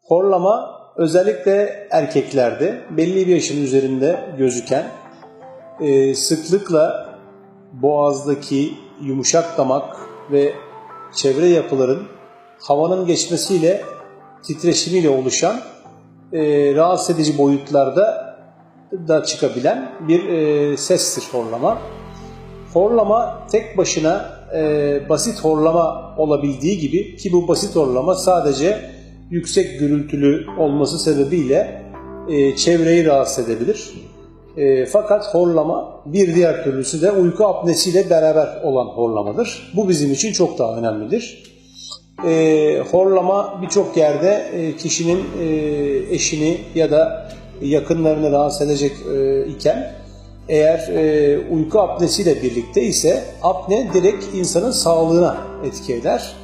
Horlama özellikle erkeklerde belli bir yaşın üzerinde gözüken, sıklıkla boğazdaki yumuşak damak ve çevre yapıların havanın geçmesiyle, titreşimiyle oluşan rahatsız edici boyutlarda da çıkabilen bir sestir horlama. Horlama tek başına basit horlama olabildiği gibi, ki bu basit horlama sadece yüksek gürültülü olması sebebiyle çevreyi rahatsız edebilir. Fakat horlama bir diğer türlüsü de uyku apnesiyle beraber olan horlamadır. Bu bizim için çok daha önemlidir. Horlama birçok yerde kişinin eşini ya da yakınlarını rahatsız edecek iken, eğer uyku apnesiyle birlikte ise apne direkt insanın sağlığına etki eder.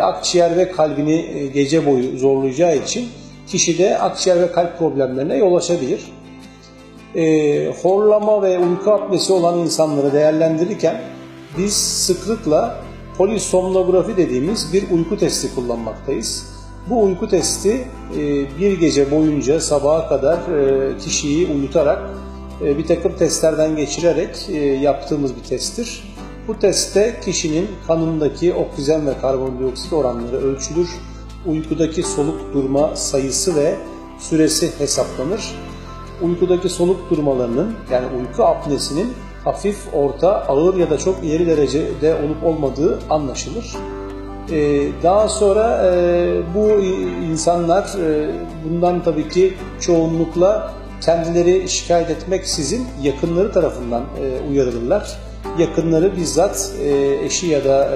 Akciğer ve kalbini gece boyu zorlayacağı için kişide akciğer ve kalp problemlerine yol açabilir. Horlama ve uyku apnesi olan insanları değerlendirirken biz sıklıkla polisomnografi dediğimiz bir uyku testi kullanmaktayız. Bu uyku testi bir gece boyunca sabaha kadar kişiyi uyutarak bir takım testlerden geçirerek yaptığımız bir testtir. Bu testte kişinin kanındaki oksijen ve karbondioksit oranları ölçülür. Uykudaki soluk durma sayısı ve süresi hesaplanır. Uykudaki soluk durmalarının, yani uyku apnesinin hafif, orta, ağır ya da çok ileri derecede olup olmadığı anlaşılır. Daha sonra bu insanlar bundan tabii ki çoğunlukla kendileri şikayet etmeksizin yakınları tarafından uyarılırlar. Yakınları bizzat eşi ya da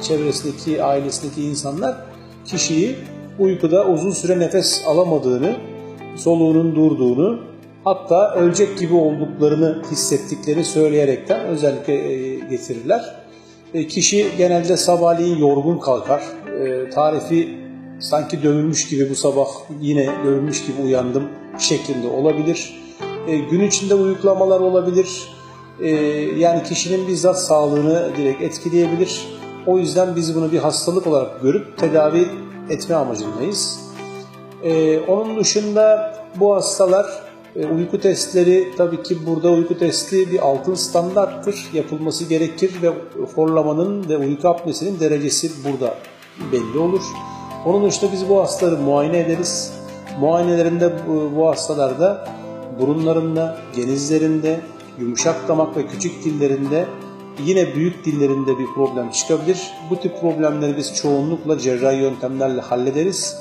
çevresindeki, ailesindeki insanlar kişiyi uykuda uzun süre nefes alamadığını, soluğunun durduğunu, hatta ölecek gibi olduklarını hissettiklerini söyleyerekten özellikle getirirler. Kişi genelde sabahleyin yorgun kalkar. Tarifi sanki dövülmüş gibi, bu sabah yine dövülmüş gibi uyandım şeklinde olabilir. Gün içinde uyuklamalar olabilir. Yani kişinin bizzat sağlığını direkt etkileyebilir. O yüzden biz bunu bir hastalık olarak görüp tedavi etme amacındayız. Onun dışında bu hastalar uyku testleri, tabii ki burada uyku testi bir altın standarttır, yapılması gerekir ve horlamanın ve uyku apnesinin derecesi burada belli olur. Onun dışında biz bu hastaları muayene ederiz. Muayenelerinde bu hastalarda burunlarında, genizlerinde, yumuşak damak ve küçük dillerinde, yine büyük dillerinde bir problem çıkabilir. Bu tip problemleri biz çoğunlukla cerrahi yöntemlerle hallederiz.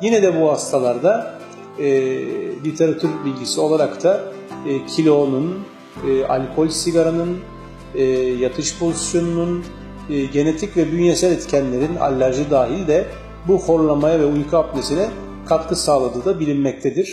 Yine de bu hastalarda literatür bilgisi olarak da kilonun, alkol, sigaranın, yatış pozisyonunun, genetik ve bünyesel etkenlerin, alerji dahil de bu horlamaya ve uyku apnesine katkı sağladığı da bilinmektedir.